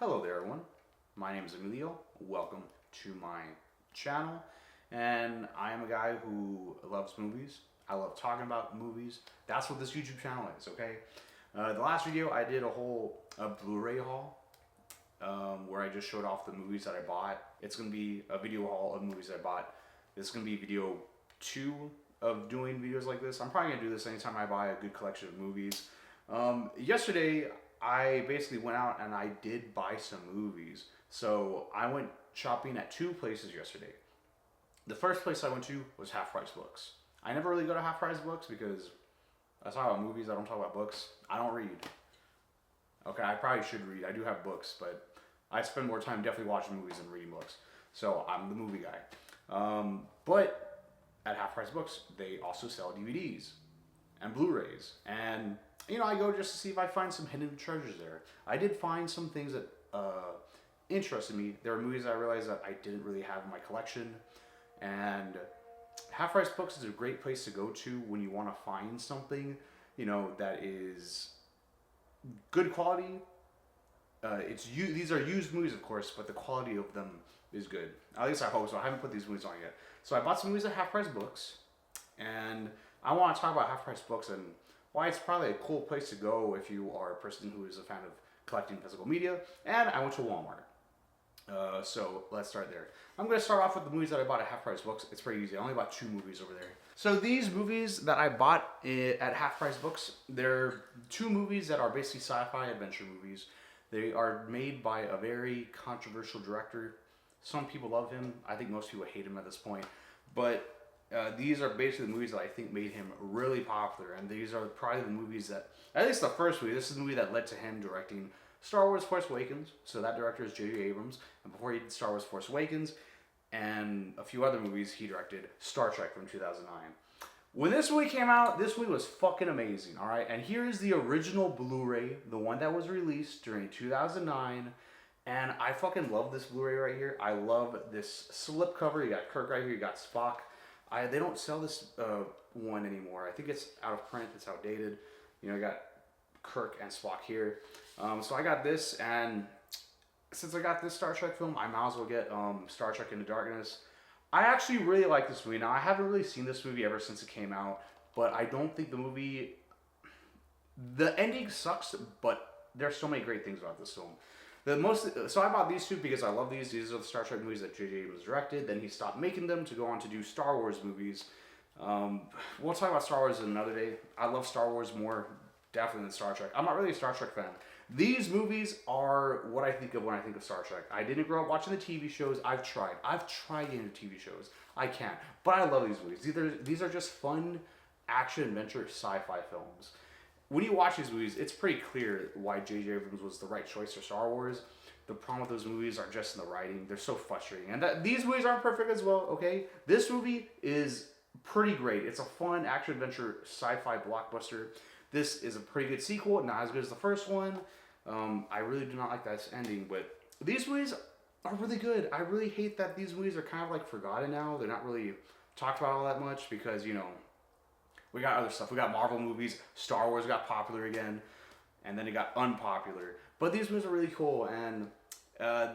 Hello there, everyone. My name is Emilio. Welcome to my channel. And I am a guy who loves movies. I love talking about movies. That's what this YouTube channel is, okay? The last video, I did a Blu-Ray haul where I just showed off the movies that I bought. It's going to be a video haul of movies that I bought. This is going to be video 2 of doing videos like this. I'm probably going to do this anytime I buy a good collection of movies. Yesterday, I basically went out and I did buy some movies. So I went shopping at 2 places yesterday. The first place I went to was Half Price Books. I never really go to Half Price Books because I talk about movies, I don't talk about books. I don't read. Okay, I probably should read. I do have books, but I spend more time definitely watching movies than reading books. So I'm the movie guy. But at Half Price Books, they also sell DVDs and Blu-rays. And you know, I go just to see if I find some hidden treasures there. I did find some things that interested me. There are movies that I realized that I didn't really have in my collection. And Half Price Books is a great place to go to when you want to find something, you know, that is good quality. These are used movies, of course, but the quality of them is good. At least I hope so. I haven't put these movies on yet. So I bought some movies at Half Price Books. And I want to talk about Half Price Books and why it's probably a cool place to go if you are a person who is a fan of collecting physical media. And I went to Walmart. So let's start there. I'm going to start off with the movies that I bought at Half Price Books. It's pretty easy. I only bought 2 movies over there. So these movies that I bought at Half Price Books, they're 2 movies that are basically sci-fi adventure movies. They are made by a very controversial director. Some people love him. I think most people hate him at this point. But these are basically the movies that I think made him really popular, and these are probably the movies that, at least the first movie, this is the movie that led to him directing Star Wars Force Awakens. So that director is J.J. Abrams, and before he did Star Wars Force Awakens and a few other movies, he directed Star Trek from 2009. When this movie came out, this movie was fucking amazing, alright? And here is the original Blu-ray, the one that was released during 2009, and I fucking love this Blu-ray right here. I love this slipcover. You got Kirk right here, you got Spock. They don't sell this one anymore. I think it's out of print. It's outdated. You know, I got Kirk and Spock here. So I got this, and since I got this Star Trek film, I might as well get Star Trek Into Darkness. I actually really like this movie. Now, I haven't really seen this movie ever since it came out, but I don't think the movie... The ending sucks, but there's so many great things about this film. So I bought these 2 because I love these. These are the Star Trek movies that J.J. Abrams directed. Then he stopped making them to go on to do Star Wars movies. We'll talk about Star Wars another day. I love Star Wars more, definitely, than Star Trek. I'm not really a Star Trek fan. These movies are what I think of when I think of Star Trek. I didn't grow up watching the TV shows. I've tried getting into TV shows. I can't. But I love these movies. These are just fun action, adventure, sci-fi films. When you watch these movies, it's pretty clear why J.J. Abrams was the right choice for Star Wars. The problem with those movies are just in the writing. They're so frustrating. And these movies aren't perfect as well, okay? This movie is pretty great. It's a fun action-adventure sci-fi blockbuster. This is a pretty good sequel, not as good as the first one. I really do not like that ending, but these movies are really good. I really hate that these movies are kind of like forgotten now. They're not really talked about all that much because, you know, we got other stuff. We got Marvel movies. Star Wars got popular again. And then it got unpopular. But these movies are really cool. And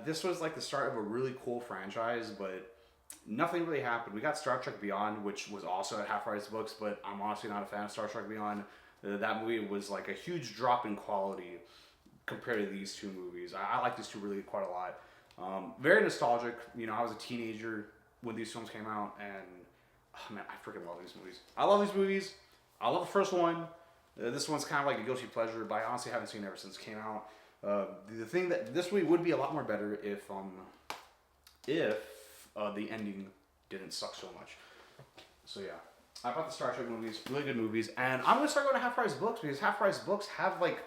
this was like the start of a really cool franchise. But nothing really happened. We got Star Trek Beyond, which was also at Half Price Books. But I'm honestly not a fan of Star Trek Beyond. That movie was like a huge drop in quality compared to these 2 movies. I like these 2 really quite a lot. Very nostalgic. You know, I was a teenager when these films came out. And... oh man, I freaking love these movies. I love these movies. I love the first one. This one's kind of like a guilty pleasure, but I honestly haven't seen it ever since it came out. The thing that this movie would be a lot more better if the ending didn't suck so much. So yeah, I bought the Star Trek movies, really good movies, and I'm gonna start going to Half Price Books because Half Price Books have like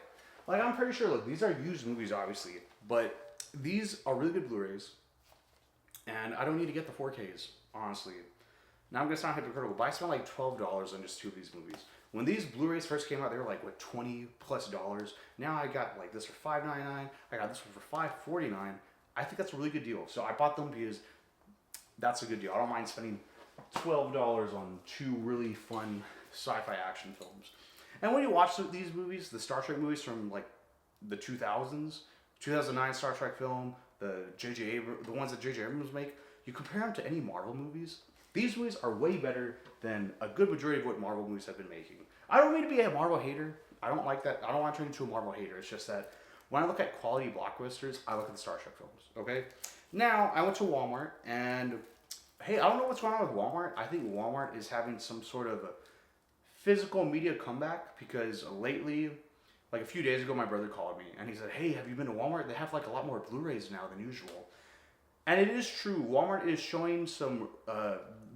I'm pretty sure. Look, these are used movies, obviously, but these are really good Blu-rays, and I don't need to get the 4Ks, honestly. Now I'm going to sound hypocritical, but I spent like $12 on just 2 of these movies. When these Blu-rays first came out, they were like, what, $20+. Now I got like this for $5.99. I got this one for $5.49. I think that's a really good deal. So I bought them because that's a good deal. I don't mind spending $12 on 2 really fun sci-fi action films. And when you watch these movies, the Star Trek movies from like the 2000s, 2009 Star Trek film, the ones that J.J. Abrams make, you compare them to any Marvel movies, these movies are way better than a good majority of what Marvel movies have been making. I don't mean to be a Marvel hater. I don't like that. I don't want to turn into a Marvel hater. It's just that when I look at quality blockbusters, I look at the Star Trek films. Okay? Now, I went to Walmart, and hey, I don't know what's going on with Walmart. I think Walmart is having some sort of a physical media comeback because lately, like a few days ago, my brother called me and he said, "Hey, have you been to Walmart? They have like a lot more Blu-rays now than usual." And it is true. Walmart is showing some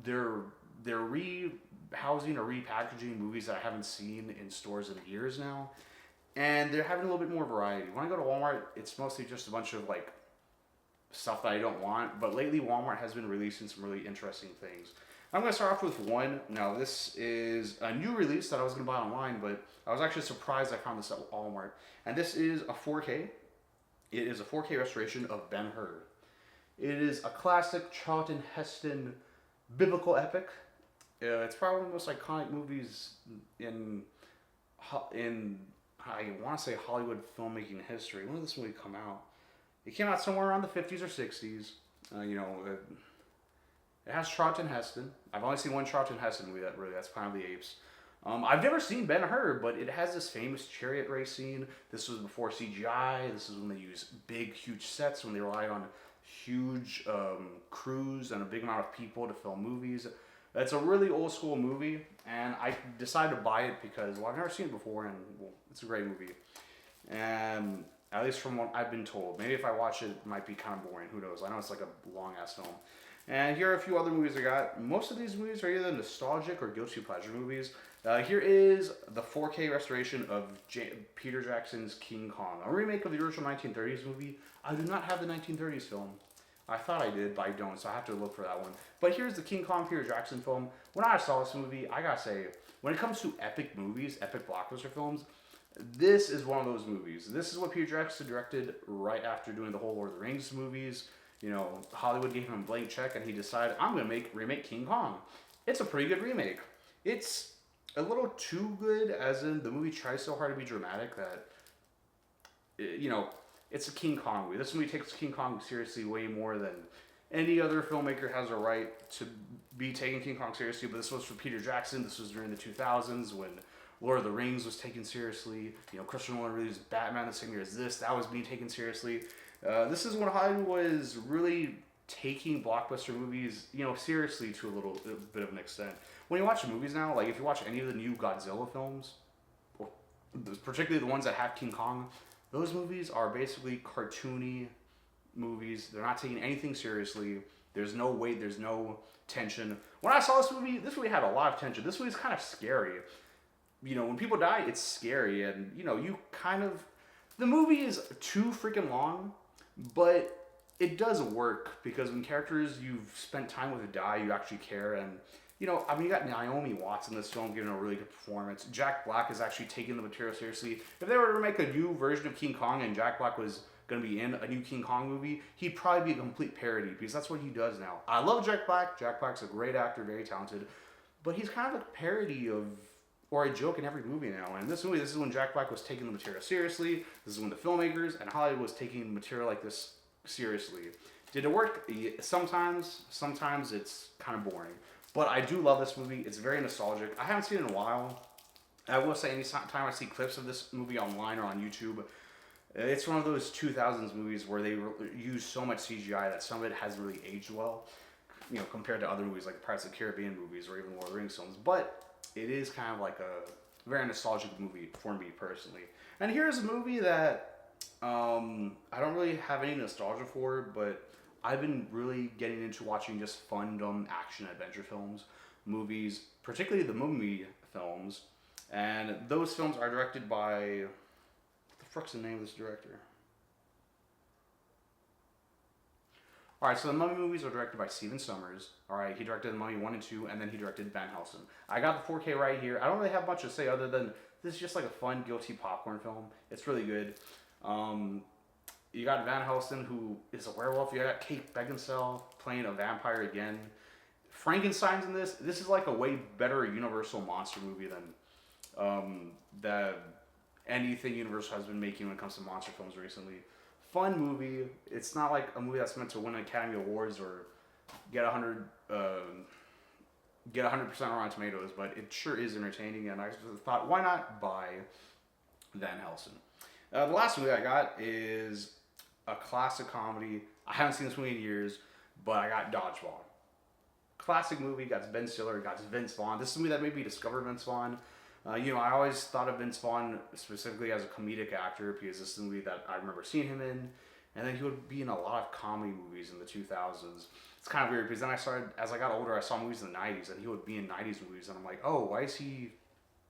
they're rehousing or repackaging movies that I haven't seen in stores in years now, and they're having a little bit more variety. When I go to Walmart, it's mostly just a bunch of like stuff that I don't want. But lately, Walmart has been releasing some really interesting things. I'm going to start off with one. Now, this is a new release that I was going to buy online, but I was actually surprised I found this at Walmart. And this is a 4K. It is a 4K restoration of Ben-Hur. It is a classic Charlton Heston biblical epic. It's probably one of the most iconic movies in I want to say Hollywood filmmaking history. When did this movie come out? It came out somewhere around the 50s or 60s. It has Charlton Heston. I've only seen one Charlton Heston movie that's Planet of the Apes. I've never seen Ben-Hur, but it has this famous chariot race scene. This was before CGI. This is when they used big, huge sets, when they relied on huge crews and a big amount of people to film movies. It's a really old school movie, and I decided to buy it because, well, I've never seen it before, and well, it's a great movie. And at least from what I've been told, maybe if I watch it, it might be kind of boring. Who knows? I know it's like a long ass film. And here are a few other movies I got. Most of these movies are either nostalgic or guilty pleasure movies. Here is the 4K restoration of Peter Jackson's King Kong, a remake of the original 1930s movie. I do not have the 1930s film. I thought I did, but I don't, so I have to look for that one. But here's the King Kong Peter Jackson film. When I saw this movie, I gotta say, when it comes to epic movies, epic blockbuster films, this is one of those movies. This is what Peter Jackson directed right after doing the whole Lord of the Rings movies. You know, Hollywood gave him a blank check, and he decided, I'm gonna remake King Kong. It's a pretty good remake. It's a little too good, as in the movie tries so hard to be dramatic that, it's a King Kong movie. This movie takes King Kong seriously way more than any other filmmaker has a right to be taking King Kong seriously. But this was for Peter Jackson. This was during the 2000s when Lord of the Rings was taken seriously. Christopher Nolan released Batman the same year as this. That was being taken seriously. This is when Hollywood was really taking blockbuster movies, seriously to a bit of an extent. When you watch movies now, like if you watch any of the new Godzilla films, or particularly the ones that have King Kong, those movies are basically cartoony movies. They're not taking anything seriously. There's no weight. There's no tension. When I saw this movie had a lot of tension. This movie's kind of scary. When people die, it's scary. And, the movie is too freaking long, but it does work because when characters you've spent time with die, you actually care. And, you got Naomi Watts in this film giving a really good performance. Jack Black is actually taking the material seriously. If they were to make a new version of King Kong and Jack Black was going to be in a new King Kong movie, he'd probably be a complete parody because that's what he does now. I love Jack Black. Jack Black's a great actor, very talented, but he's kind of a parody of, or a joke in every movie now. And this movie, this is when Jack Black was taking the material seriously. This is when the filmmakers and Hollywood was taking material like this seriously. Did it work? Sometimes it's kind of boring. But I do love this movie. It's very nostalgic. I haven't seen it in a while. I will say anytime I see clips of this movie online or on YouTube, it's one of those 2000s movies where they use so much CGI that some of it hasn't really aged well, compared to other movies like Pirates of the Caribbean movies or even Lord of the Rings films. But it is kind of like a very nostalgic movie for me personally. And here's a movie that I don't really have any nostalgia for, but I've been really getting into watching just fun, dumb action adventure films, movies, particularly the Mummy films. And those films are directed by, what the frick's the name of this director? Alright, so the Mummy movies are directed by Steven Sommers. Alright, he directed The Mummy 1 and 2, and then he directed Van Helsing. I got the 4K right here. I don't really have much to say other than this is just like a fun, guilty popcorn film. It's really good. You got Van Helsing, who is a werewolf. You got Kate Beckinsale playing a vampire again. Frankenstein's in this. This is like a way better Universal monster movie than anything Universal has been making when it comes to monster films recently. fun movie. It's not like a movie that's meant to win Academy Awards or get 100% on Rotten Tomatoes, but it sure is entertaining, and I thought, why not buy Van Helsing? The last movie I got is a classic comedy. I haven't seen this movie in years, but I got Dodgeball. Classic movie, got Ben Stiller, got Vince Vaughn. This is a movie that made me discover Vince Vaughn. I always thought of Vince Vaughn specifically as a comedic actor because this is a movie that I remember seeing him in, and then he would be in a lot of comedy movies in the 2000s. It's kind of weird because then as I got older, I saw movies in the 90s, and he would be in 90s movies, and I'm like, oh, why is he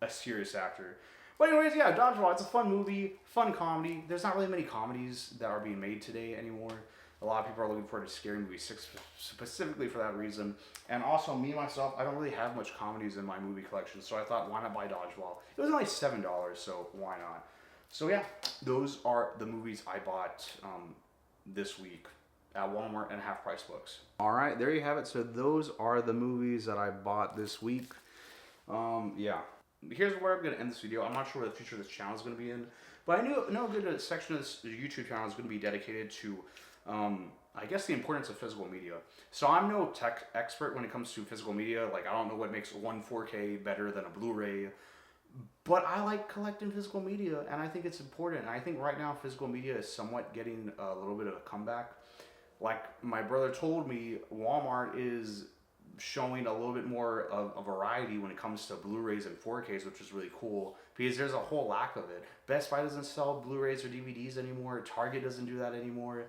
a serious actor? But anyways, yeah, Dodgeball, it's a fun movie, fun comedy. There's not really many comedies that are being made today anymore. A lot of people are looking forward to scary movies specifically for that reason. And also, me, myself, I don't really have much comedies in my movie collection, so I thought, why not buy Dodgeball? It was only $7, so why not? So yeah, those are the movies I bought this week at Walmart and Half Price Books. All right, there you have it. So those are the movies that I bought this week. Yeah. Here's where I'm going to end this video. I'm not sure where the future of this channel is going to be in, but I know a good section of this YouTube channel is going to be dedicated to, I guess, the importance of physical media. So I'm no tech expert when it comes to physical media. Like, I don't know what makes one 4K better than a Blu-ray, but I like collecting physical media, and I think it's important. And I think right now physical media is somewhat getting a little bit of a comeback. Like my brother told me, Walmart is showing a little bit more of a variety when it comes to Blu-rays and 4Ks, which is really cool because there's a whole lack of it. Best Buy doesn't sell Blu-rays or DVDs anymore. Target doesn't do that anymore.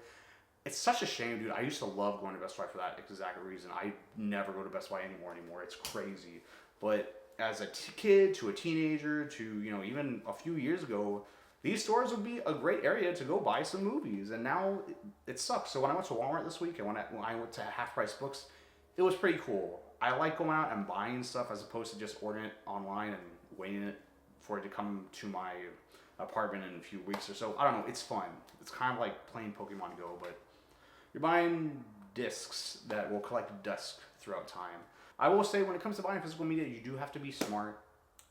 It's such a shame, dude. I used to love going to Best Buy for that exact reason. I never go to Best Buy anymore. It's crazy. But as a kid to a teenager to, even a few years ago, these stores would be a great area to go buy some movies. And now it sucks. So when I went to Walmart this week and when I went to Half Price Books, it was pretty cool. I like going out and buying stuff as opposed to just ordering it online and waiting for it to come to my apartment in a few weeks or so. I don't know. It's fun. It's kind of like playing Pokemon Go, but you're buying discs that will collect dust throughout time. I will say when it comes to buying physical media, you do have to be smart.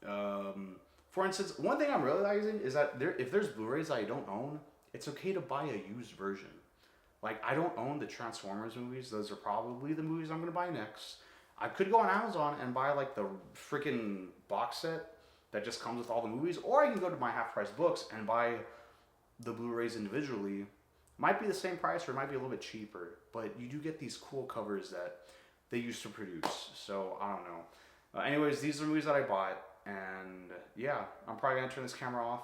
For instance, one thing I'm realizing is that if there's Blu-rays I don't own, it's okay to buy a used version. Like, I don't own the Transformers movies. Those are probably the movies I'm going to buy next. I could go on Amazon and buy, like, the freaking box set that just comes with all the movies. Or I can go to my Half Price Books and buy the Blu-rays individually. Might be the same price or it might be a little bit cheaper. But you do get these cool covers that they used to produce. So, I don't know. Anyways, these are movies that I bought. And, yeah, I'm probably going to turn this camera off.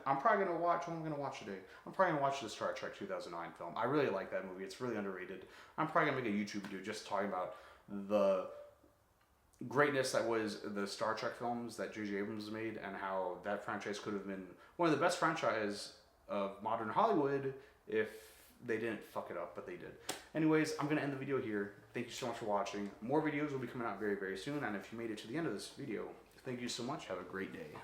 I'm probably going to watch, what am I going to watch today? I'm probably going to watch the Star Trek 2009 film. I really like that movie. It's really underrated. I'm probably going to make a YouTube video just talking about the greatness that was the Star Trek films that J.J. Abrams made and how that franchise could have been one of the best franchises of modern Hollywood if they didn't fuck it up, but they did. Anyways, I'm going to end the video here. Thank you so much for watching. More videos will be coming out very, very soon, and if you made it to the end of this video, thank you so much. Have a great day.